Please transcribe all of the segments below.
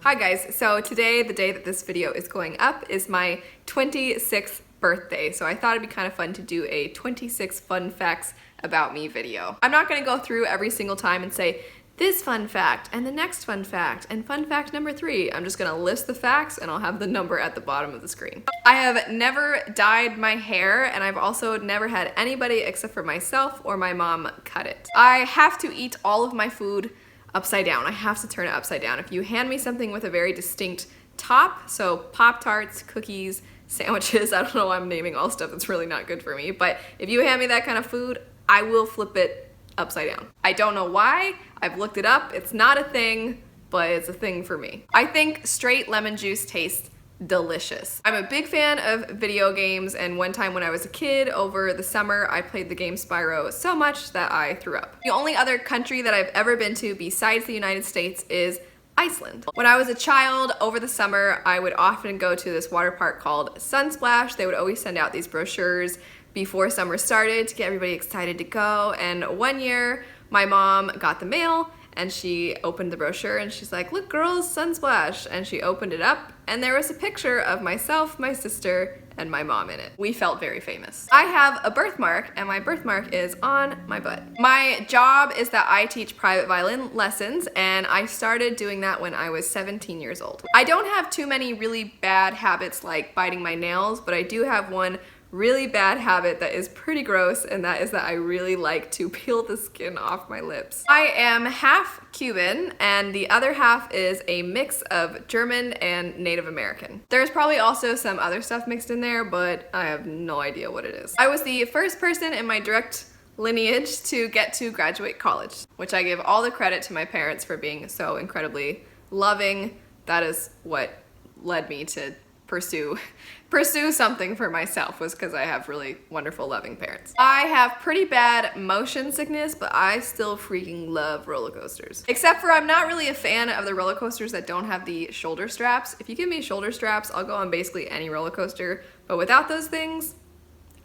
Hi guys, so today, the day that this video is going up, is my 26th birthday, so I thought it'd be kind of fun to do a 26 fun facts about me video. I'm not gonna go through every single time and say, this fun fact, and the next fun fact, and fun fact number 3. I'm just gonna list the facts and I'll have the number at the bottom of the screen. I have never dyed my hair, and I've also never had anybody except for myself or my mom cut it. I have to eat all of my food upside down. I have to turn it upside down. If you hand me something with a very distinct top, so Pop-Tarts, cookies, sandwiches, I don't know why I'm naming all stuff that's really not good for me, but if you hand me that kind of food, I will flip it upside down. I don't know why, I've looked it up, it's not a thing, but it's a thing for me. I think straight lemon juice tastes delicious. I'm a big fan of video games, and one time when I was a kid over the summer, I played the game Spyro so much that I threw up. The only other country that I've ever been to besides the United States is Iceland. When I was a child over the summer, I would often go to this water park called Sunsplash. They would always send out these brochures before summer started to get everybody excited to go, and one year my mom got the mail and she opened the brochure and she's like, look girls, Sunsplash, and she opened it up and there was a picture of myself, my sister, and my mom in it. We felt very famous. I have a birthmark, and my birthmark is on my butt. My job is that I teach private violin lessons, and I started doing that when I was 17 years old. I don't have too many really bad habits like biting my nails, but I do have one really bad habit that is pretty gross, and that is that I really like to peel the skin off my lips. I am half Cuban, and the other half is a mix of German and Native American. There's probably also some other stuff mixed in there, but I have no idea what it is. I was the first person in my direct lineage to get to graduate college, which I give all the credit to my parents for being so incredibly loving. That is what led me to pursue something for myself, was because I have really wonderful, loving parents. I have pretty bad motion sickness, but I still freaking love roller coasters. Except for I'm not really a fan of the roller coasters that don't have the shoulder straps. If you give me shoulder straps, I'll go on basically any roller coaster, but without those things,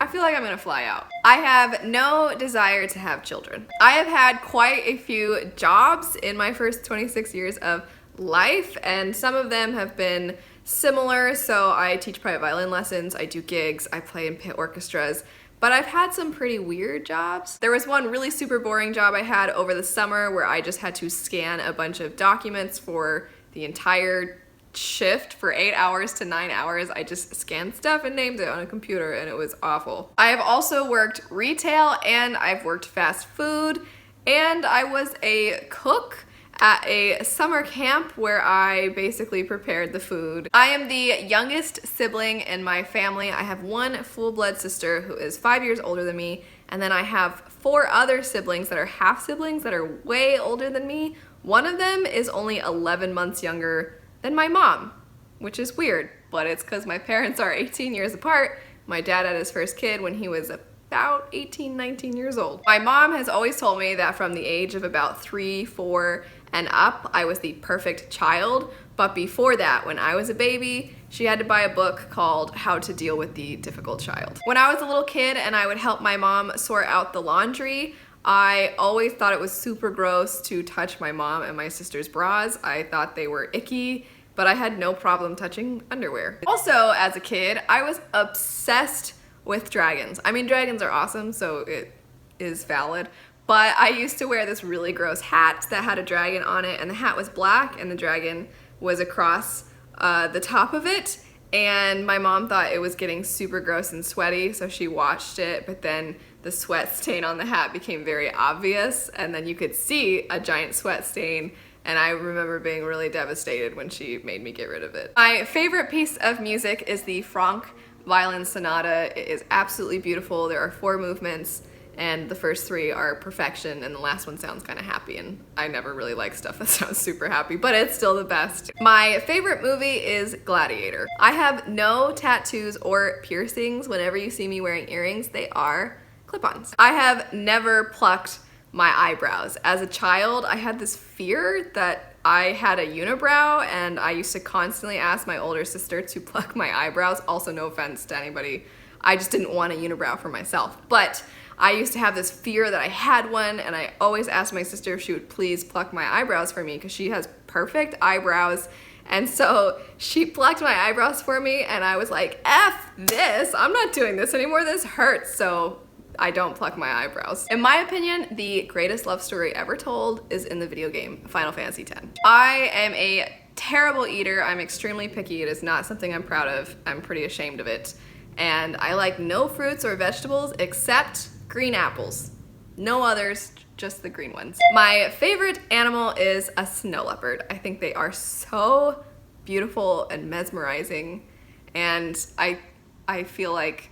I feel like I'm gonna fly out. I have no desire to have children. I have had quite a few jobs in my first 26 years of life, and some of them have been similar. So I teach private violin lessons, I do gigs, I play in pit orchestras, but I've had some pretty weird jobs. There was one really super boring job I had over the summer where I just had to scan a bunch of documents for the entire shift for 8 hours to 9 hours. I just scanned stuff and named it on a computer, and it was awful. I have also worked retail, and I've worked fast food, and I was a cook at a summer camp where I basically prepared the food. I am the youngest sibling in my family. I have one full-blood sister who is 5 years older than me, and then I have 4 other siblings that are half siblings that are way older than me. One of them is only 11 months younger than my mom, which is weird, but it's because my parents are 18 years apart. My dad had his first kid when he was about 18, 19 years old. My mom has always told me that from the age of about 3, 4, and up, I was the perfect child, but before that, when I was a baby, she had to buy a book called How to Deal with the Difficult Child. When I was a little kid and I would help my mom sort out the laundry, I always thought it was super gross to touch my mom and my sister's bras. I thought they were icky, but I had no problem touching underwear. Also, as a kid, I was obsessed with dragons. I mean, dragons are awesome, so it is valid. But I used to wear this really gross hat that had a dragon on it, and the hat was black and the dragon was across the top of it, and my mom thought it was getting super gross and sweaty, so she watched it, but then the sweat stain on the hat became very obvious, and then you could see a giant sweat stain, and I remember being really devastated when she made me get rid of it. My favorite piece of music is the Franck Violin Sonata. It is absolutely beautiful. There are 4 movements, and the first 3 are perfection, and the last one sounds kind of happy, and I never really like stuff that sounds super happy, but it's still the best. My favorite movie is Gladiator. I have no tattoos or piercings. Whenever you see me wearing earrings, they are clip-ons. I have never plucked my eyebrows. As a child, I had this fear that I had a unibrow, and I used to constantly ask my older sister to pluck my eyebrows. Also, no offense to anybody, I just didn't want a unibrow for myself. But I used to have this fear that I had one, and I always asked my sister if she would please pluck my eyebrows for me because she has perfect eyebrows And so she plucked my eyebrows for me and I was like, F this, I'm not doing this anymore, this hurts. So I don't pluck my eyebrows. In my opinion, the greatest love story ever told is in the video game Final Fantasy X. I am a terrible eater. I'm extremely picky. It is not something I'm proud of. I'm pretty ashamed of it. And I like no fruits or vegetables except green apples. No others, just the green ones. My favorite animal is a snow leopard. I think they are so beautiful and mesmerizing, and I feel like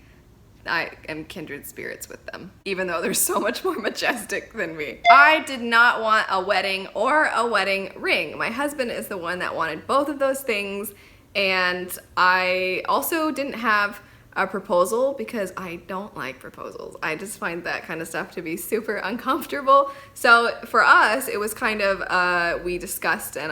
I am kindred spirits with them, even though they're so much more majestic than me. I did not want a wedding or a wedding ring. My husband is the one that wanted both of those things, and I also didn't have a proposal because I don't like proposals. I just find that kind of stuff to be super uncomfortable. So for us, it was kind of, we discussed and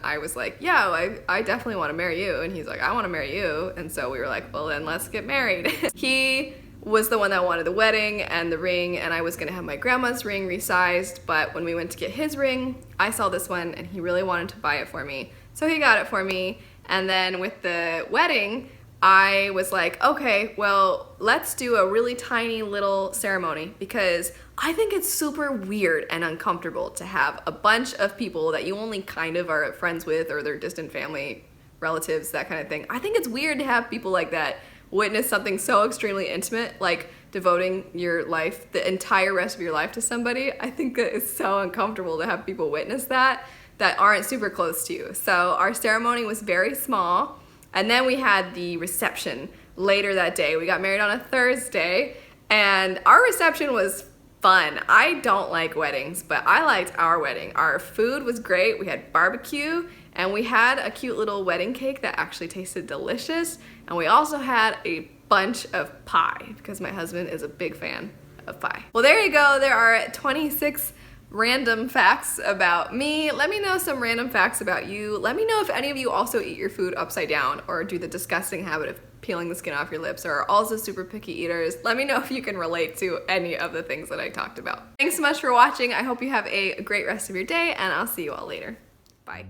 I was like, yeah, I definitely want to marry you. And he's like, I want to marry you. And so we were like, well then let's get married. He was the one that wanted the wedding and the ring, and I was gonna have my grandma's ring resized, but when we went to get his ring, I saw this one and he really wanted to buy it for me. So he got it for me. And then with the wedding, I was like, okay, well, let's do a really tiny little ceremony because I think it's super weird and uncomfortable to have a bunch of people that you only kind of are friends with or their distant family, relatives, that kind of thing. I think it's weird to have people like that witness something so extremely intimate, like devoting your life, the entire rest of your life to somebody. I think that it's so uncomfortable to have people witness that aren't super close to you. So our ceremony was very small. And then we had the reception later that day. We got married on a Thursday, and our reception was fun. I don't like weddings, but I liked our wedding. Our food was great. We had barbecue, and we had a cute little wedding cake that actually tasted delicious. And we also had a bunch of pie because my husband is a big fan of pie. Well, there you go. There are 26 random facts about me. Let me know some random facts about you. Let me know if any of you also eat your food upside down or do the disgusting habit of peeling the skin off your lips or are also super picky eaters. Let me know if you can relate to any of the things that I talked about. Thanks so much for watching. I hope you have a great rest of your day, and I'll see you all later. Bye.